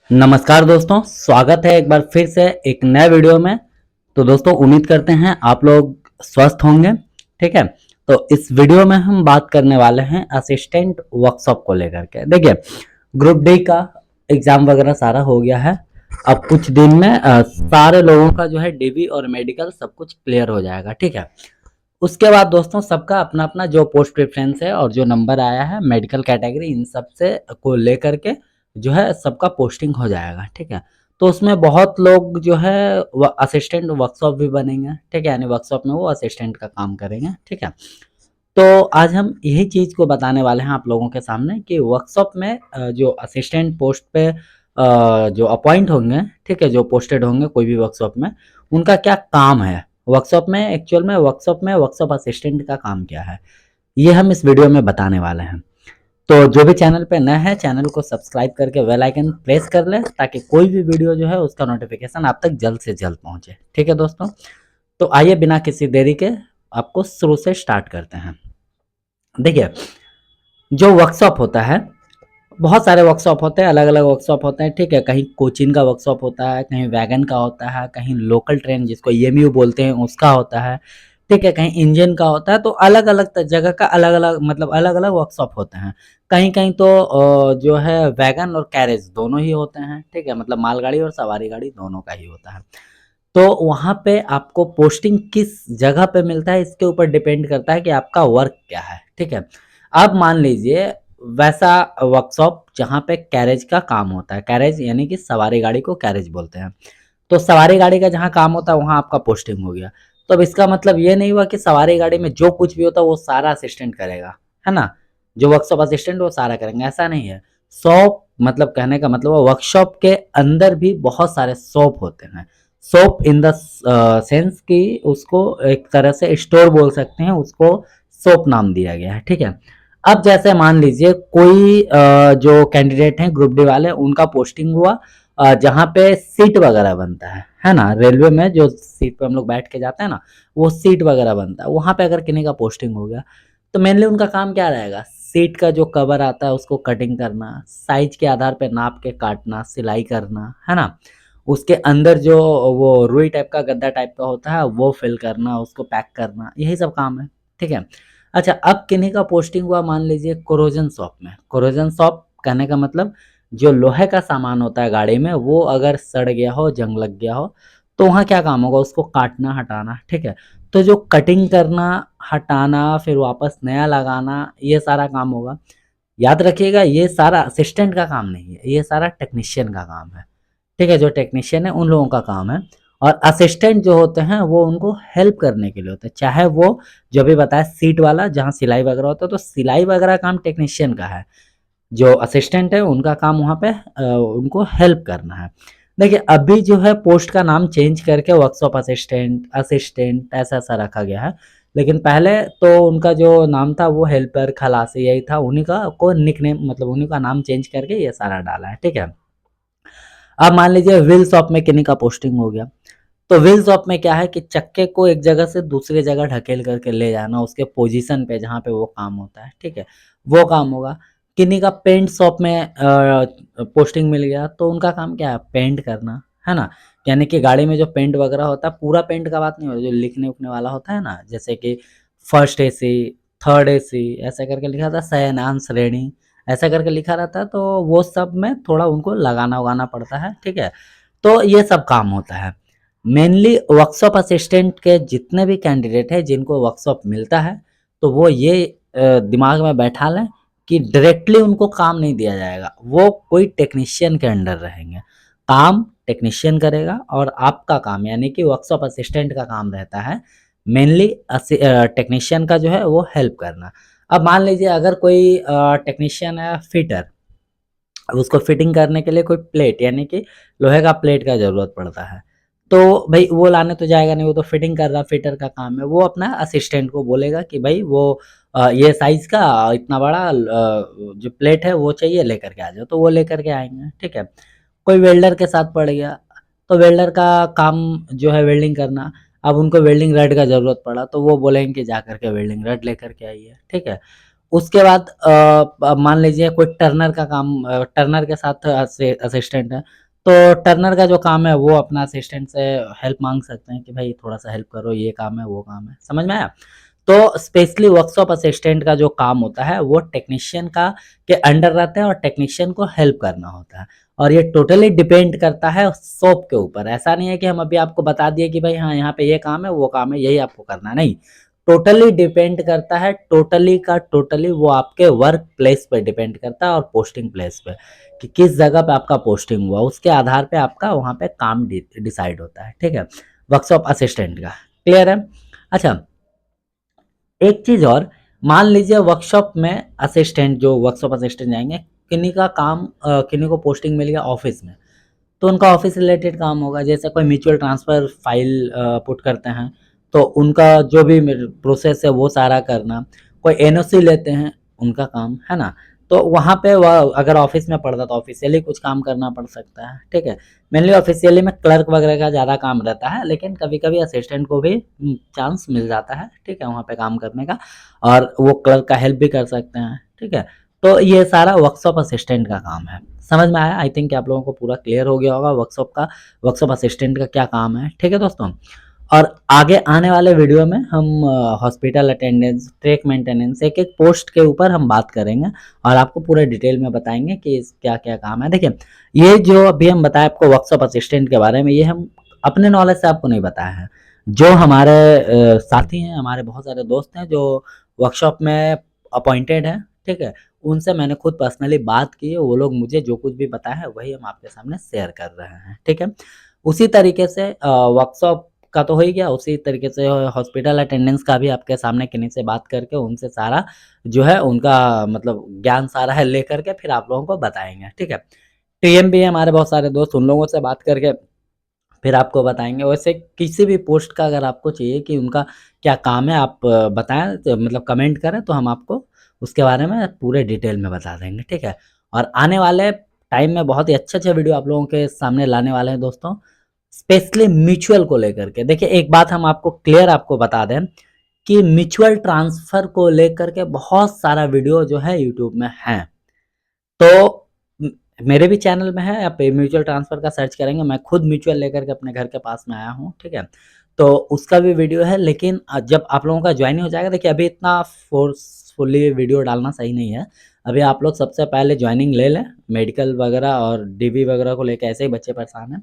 नमस्कार दोस्तों, स्वागत है एक बार फिर से एक नए वीडियो में। तो दोस्तों उम्मीद करते हैं आप लोग स्वस्थ होंगे। ठीक है, तो इस वीडियो में हम बात करने वाले हैं असिस्टेंट वर्कशॉप को लेकर के। देखिए, ग्रुप डी का एग्जाम वगैरह सारा हो गया है। अब कुछ दिन में सारे लोगों का जो है डीबी और मेडिकल सब कुछ क्लियर हो जाएगा। ठीक है, उसके बाद दोस्तों सबका अपना अपना जो पोस्ट प्रेफरेंस है और जो नंबर आया है मेडिकल कैटेगरी इन सब से को लेकर के जो है सबका पोस्टिंग हो जाएगा। ठीक है, तो उसमें बहुत लोग जो है असिस्टेंट वर्कशॉप भी बनेंगे। ठीक है, यानी वर्कशॉप में वो असिस्टेंट का काम करेंगे। ठीक है, तो आज हम यही चीज़ को बताने वाले हैं आप लोगों के सामने कि वर्कशॉप में जो असिस्टेंट पोस्ट पे जो अपॉइंट होंगे, ठीक है, जो पोस्टेड होंगे कोई भी वर्कशॉप में, उनका क्या काम है वर्कशॉप में। एक्चुअल में वर्कशॉप असिस्टेंट का काम क्या है, ये हम इस वीडियो में बताने वाले हैं। तो जो भी चैनल पे नए हैं, चैनल को सब्सक्राइब करके बेल आइकन प्रेस कर ले ताकि कोई भी वीडियो जो है उसका नोटिफिकेशन आप तक जल्द से जल्द पहुंचे। ठीक है दोस्तों, तो आइए बिना किसी देरी के आपको शुरू से स्टार्ट करते हैं। देखिए, जो वर्कशॉप होता है, बहुत सारे वर्कशॉप होते हैं, अलग अलग वर्कशॉप होते हैं। ठीक है, कहीं कोचिंग का वर्कशॉप होता है, कहीं वैगन का होता है, कहीं लोकल ट्रेन जिसको ईएमयू बोलते हैं उसका होता है। ठीक है, कहीं इंजन का होता है। तो अलग अलग जगह का अलग अलग मतलब अलग अलग वर्कशॉप होते हैं। कहीं कहीं तो जो है वैगन और कैरेज दोनों ही होते हैं। ठीक है, मतलब मालगाड़ी और सवारी गाड़ी दोनों का ही होता है। तो वहाँ पे आपको पोस्टिंग किस जगह पे मिलता है इसके ऊपर डिपेंड करता है कि आपका वर्क क्या है। ठीक है, अब मान लीजिए वैसा वर्कशॉप जहाँ पे कैरेज का काम होता है, कैरेज यानी कि सवारी गाड़ी को कैरेज बोलते हैं। तो सवारी गाड़ी का जहाँ काम होता है वहाँ आपका पोस्टिंग हो गया। तो अब इसका मतलब ये नहीं हुआ कि सवारी गाड़ी में जो कुछ भी होता है वो सारा असिस्टेंट करेगा, है ना। जो वर्कशॉप असिस्टेंट वो सारा करेंगे, ऐसा नहीं है। शॉप मतलब कहने का मतलब वर्कशॉप के अंदर भी बहुत सारे शॉप होते हैं। शॉप इन द सेंस कि उसको एक तरह से स्टोर बोल सकते हैं, उसको शॉप नाम दिया गया है। ठीक है, अब जैसे मान लीजिए कोई जो कैंडिडेट हैं ग्रुप डी वाले, उनका पोस्टिंग हुआ जहाँ पे सीट वगैरह बनता है ना। रेलवे में जो सीट पे हम लोग बैठ के जाते हैं ना, वो सीट वगैरह बनता है। वहाँ पे अगर किन्हीं का पोस्टिंग हो गया तो मेनली उनका काम क्या रहेगा, सीट का जो कवर आता है उसको कटिंग करना, साइज के आधार पे नाप के काटना, सिलाई करना, है ना। उसके अंदर जो वो रुई टाइप का गद्दा टाइप का होता है वो फिल करना, उसको पैक करना, यही सब काम है। ठीक है, अच्छा अब किन्हीं का पोस्टिंग हुआ मान लीजिए कोरोजन शॉप में। कोरोजन शॉप कहने का मतलब जो लोहे का सामान होता है गाड़ी में, वो अगर सड़ गया हो, जंग लग गया हो, तो वहाँ क्या काम होगा, उसको काटना हटाना। ठीक है, तो जो कटिंग करना, हटाना, फिर वापस नया लगाना, ये सारा काम होगा। याद रखिएगा ये सारा असिस्टेंट का काम नहीं है, ये सारा टेक्नीशियन का काम है। ठीक है, जो टेक्नीशियन है उन लोगों का काम है। और असिस्टेंट जो होते हैं वो उनको हेल्प करने के लिए होते हैं। चाहे वो जो भी बताया सीट वाला जहाँ सिलाई वगैरह होता है, तो सिलाई वगैरह काम टेक्नीशियन का है। जो असिस्टेंट है उनका काम वहाँ पे उनको हेल्प करना है। देखिए अभी जो है पोस्ट का नाम चेंज करके वर्कशॉप असिस्टेंट असिस्टेंट ऐसा ऐसा रखा गया है। लेकिन पहले तो उनका जो नाम था वो हेल्पर खलासी यही था, उन्हीं का को निकनेम मतलब उन्हीं का नाम चेंज करके ये सारा डाला है। ठीक है, अब मान लीजिए व्हील शॉप में किन्हीं का पोस्टिंग हो गया। तो व्हील शॉप में क्या है कि चक्के को एक जगह से दूसरी जगह ढकेल करके ले जाना, उसके पोजीशन पे जहाँ पे वो काम होता है। ठीक है, वो काम होगा। किन्हीं का पेंट शॉप में पोस्टिंग मिल गया तो उनका काम क्या है, पेंट करना, है ना। यानी कि गाड़ी में जो पेंट वगैरह होता है, पूरा पेंट का बात नहीं होता, जो लिखने उखने वाला होता है ना, जैसे कि फर्स्ट एसी, थर्ड एसी ऐसा करके लिखा था, शयनान श्रेणी ऐसा करके लिखा रहता है। तो वो सब में थोड़ा उनको लगाना उगाना पड़ता है। ठीक है, तो ये सब काम होता है। मेनली वर्कशॉप असिस्टेंट के जितने भी कैंडिडेट हैं जिनको वर्कशॉप मिलता है, तो वो ये दिमाग में बैठा लें कि डायरेक्टली उनको काम नहीं दिया जाएगा, वो कोई टेक्नीशियन के अंडर रहेंगे। काम टेक्नीशियन करेगा और आपका काम यानी कि वर्कशॉप असिस्टेंट का काम रहता है मेनली टेक्नीशियन का जो है वो हेल्प करना। अब मान लीजिए अगर कोई टेक्नीशियन है फिटर, अब उसको फिटिंग करने के लिए कोई प्लेट यानी कि लोहे का प्लेट का ज़रूरत पड़ता है। तो भई वो लाने तो जाएगा नहीं, वो तो फिटिंग कर रहा फिटर का काम है। वो अपना असिस्टेंट को बोलेगा कि भई वो ये साइज़ का इतना बड़ा जो प्लेट है वो चाहिए, लेकर के आ जाओ, तो वो लेकर के आएँगे। ठीक है, कोई वेल्डर के साथ पड़ गया, तो वेल्डर का काम जो है वेल्डिंग करना। अब उनको वेल्डिंग रड का ज़रूरत पड़ा तो वो बोलेंगे कि जा कर के वेल्डिंग रड लेकर के आइए। ठीक है, उसके बाद मान लीजिए कोई टर्नर का काम, टर्नर के साथ असिस्टेंट है, तो टर्नर का जो काम है वो अपना असिस्टेंट से हेल्प मांग सकते हैं कि भाई थोड़ा सा हेल्प करो, ये काम है वो काम है, समझ में आया। तो स्पेशली वर्कशॉप असिस्टेंट का जो काम होता है वो टेक्नीशियन का के अंडर रहता है और टेक्नीशियन को हेल्प करना होता है। और ये टोटली डिपेंड करता है शॉप के ऊपर। ऐसा नहीं है कि हम अभी आपको बता दिए कि भाई हाँ यहाँ पे ये काम है वो काम है यही आपको करना, नहीं। टोटली डिपेंड करता है, टोटली का टोटली वो आपके वर्क प्लेस पे डिपेंड करता है और पोस्टिंग प्लेस पे कि किस जगह पे आपका पोस्टिंग हुआ, उसके आधार पे आपका वहाँ पे काम डिसाइड होता है, ठीक है, वर्कशॉप असिस्टेंट का। क्लियर है। अच्छा, एक चीज और, मान लीजिए वर्कशॉप में असिस्टेंट, जो वर्कशॉप असिस्टेंट जाएंगे, किन्हीं का काम किन्हीं को पोस्टिंग मिल गया ऑफिस में, तो उनका ऑफिस रिलेटेड काम होगा। जैसे कोई म्यूचुअल ट्रांसफर फाइल पुट करते हैं तो उनका जो भी प्रोसेस है वो सारा करना। कोई एनओसी लेते हैं, उनका काम है ना। तो वहाँ पे वह अगर ऑफिस में पड़ता तो ऑफिशियली कुछ काम करना पड़ सकता है, ठीक है। मेनली ऑफिशियली में क्लर्क वगैरह का ज़्यादा काम रहता है, लेकिन कभी कभी असिस्टेंट को भी चांस मिल जाता है, ठीक है, वहाँ पे काम करने का, और वो क्लर्क का हेल्प भी कर सकते हैं, ठीक है। तो ये सारा वर्कशॉप असिस्टेंट का काम है। समझ में आया? आई थिंक आप लोगों को पूरा क्लियर हो गया होगा वर्कशॉप असिस्टेंट का क्या काम है, ठीक है दोस्तों। और आगे आने वाले वीडियो में हम हॉस्पिटल अटेंडेंस, ट्रैक मेंटेनेंस, एक एक पोस्ट के ऊपर हम बात करेंगे और आपको पूरे डिटेल में बताएंगे कि क्या क्या काम है। देखिए, ये जो अभी हम बताए आपको वर्कशॉप असिस्टेंट के बारे में, ये हम अपने नॉलेज से आपको नहीं बताया है। जो हमारे साथी हैं, हमारे बहुत सारे दोस्त हैं जो वर्कशॉप में अपॉइंटेड हैं, ठीक है, उनसे मैंने खुद पर्सनली बात की है। वो लोग मुझे जो कुछ भी बताया है वही हम आपके सामने शेयर कर रहे हैं, ठीक है। उसी तरीके से वर्कशॉप का तो हो ही गया, उसी तरीके से हॉस्पिटल अटेंडेंस का भी आपके सामने किन्हीं से बात करके उनसे सारा जो है उनका मतलब ज्ञान सारा है लेकर के फिर आप लोगों को बताएंगे, ठीक है। टीएम भी है हमारे बहुत सारे दोस्त, उन लोगों से बात करके फिर आपको बताएंगे। वैसे किसी भी पोस्ट का अगर आपको चाहिए कि उनका क्या काम है, आप बताएं, तो मतलब कमेंट करें तो हम आपको उसके बारे में पूरे डिटेल में बता देंगे, ठीक है। और आने वाले टाइम में बहुत ही अच्छे वीडियो आप लोगों के सामने लाने वाले हैं दोस्तों, स्पेशली म्यूचुअल को लेकर के। देखिए, एक बात हम आपको क्लियर आपको बता दें कि म्यूचुअल ट्रांसफर को लेकर के बहुत सारा वीडियो जो है यूट्यूब में है। तो मेरे भी चैनल में है, आप म्यूचुअल ट्रांसफर का सर्च करेंगे, मैं खुद म्यूचुअल लेकर के अपने घर के पास में आया हूँ, ठीक है। तो उसका भी वीडियो है, लेकिन जब आप लोगों का ज्वाइन हो जाएगा, देखिए अभी इतना फोर्सफुली वीडियो डालना सही नहीं है। अभी आप लोग सबसे पहले ज्वाइनिंग ले लें, मेडिकल वगैरह और डीबी वगैरह को लेकर ऐसे ही बच्चे परेशान हैं,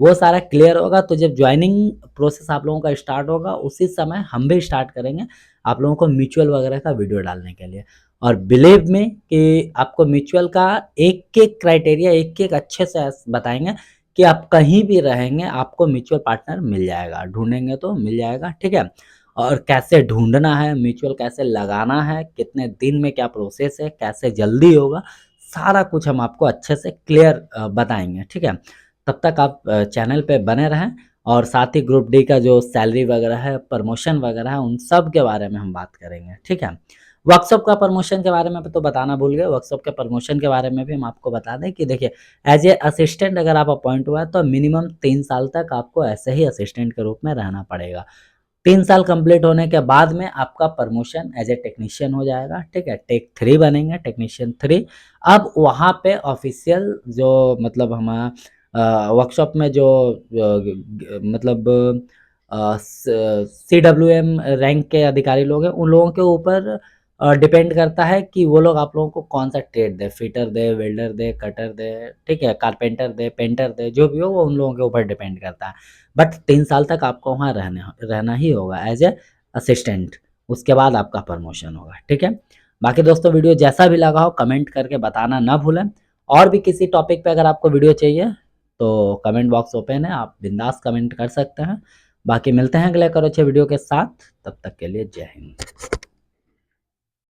वो सारा क्लियर होगा। तो जब ज्वाइनिंग प्रोसेस आप लोगों का स्टार्ट होगा, उसी समय हम भी स्टार्ट करेंगे आप लोगों को म्यूचुअल वगैरह का वीडियो डालने के लिए। और बिलीव में कि आपको म्यूचुअल का एक एक क्राइटेरिया एक एक अच्छे से बताएंगे कि आप कहीं भी रहेंगे आपको म्यूचुअल पार्टनर मिल जाएगा, ढूंढेंगे तो मिल जाएगा, ठीक है। और कैसे ढूंढना है म्यूचुअल, कैसे लगाना है, कितने दिन में क्या प्रोसेस है, कैसे जल्दी होगा, सारा कुछ हम आपको अच्छे से क्लियर बताएंगे, ठीक है। तब तक आप चैनल पे बने रहें, और साथ ही ग्रुप डी का जो सैलरी वगैरह है, प्रमोशन वगैरह है, उन सब के बारे में हम बात करेंगे, ठीक है। वर्कशॉप का प्रमोशन के बारे में तो बताना भूल गए। वर्कशॉप के प्रमोशन के बारे में भी हम आपको बता दें कि देखिए, एज ए असिस्टेंट अगर आप अपॉइंट हुआ है तो मिनिमम 3 साल तक आपको ऐसे ही असिस्टेंट के रूप में रहना पड़ेगा। 3 साल कंप्लीट होने के बाद में आपका प्रमोशन एज ए टेक्नीशियन हो जाएगा, ठीक है, टेक 3 बनेंगे, टेक्नीशियन 3। अब वहाँ पे ऑफिशियल जो मतलब हमारा वर्कशॉप में जो मतलब CWM रैंक के अधिकारी लोग हैं, उन लोगों के ऊपर डिपेंड करता है कि वो लोग आप लोगों को कौन सा ट्रेड दे, फिटर दे, वेल्डर दे, कटर दे, ठीक है, कारपेंटर दे, पेंटर दे, जो भी हो वो उन लोगों के ऊपर डिपेंड करता है। बट 3 साल तक आपको वहाँ रहना ही होगा एज ए असिस्टेंट। उसके बाद आपका प्रमोशन होगा, ठीक है। बाकी दोस्तों, वीडियो जैसा भी लगा हो कमेंट करके बताना ना भूलें। और भी किसी टॉपिक पे अगर आपको वीडियो चाहिए तो कमेंट बॉक्स ओपन है, आप बिंदास कमेंट कर सकते हैं। बाकी मिलते हैं अगले करो अच्छे वीडियो के साथ, तब तक के लिए जय हिंद।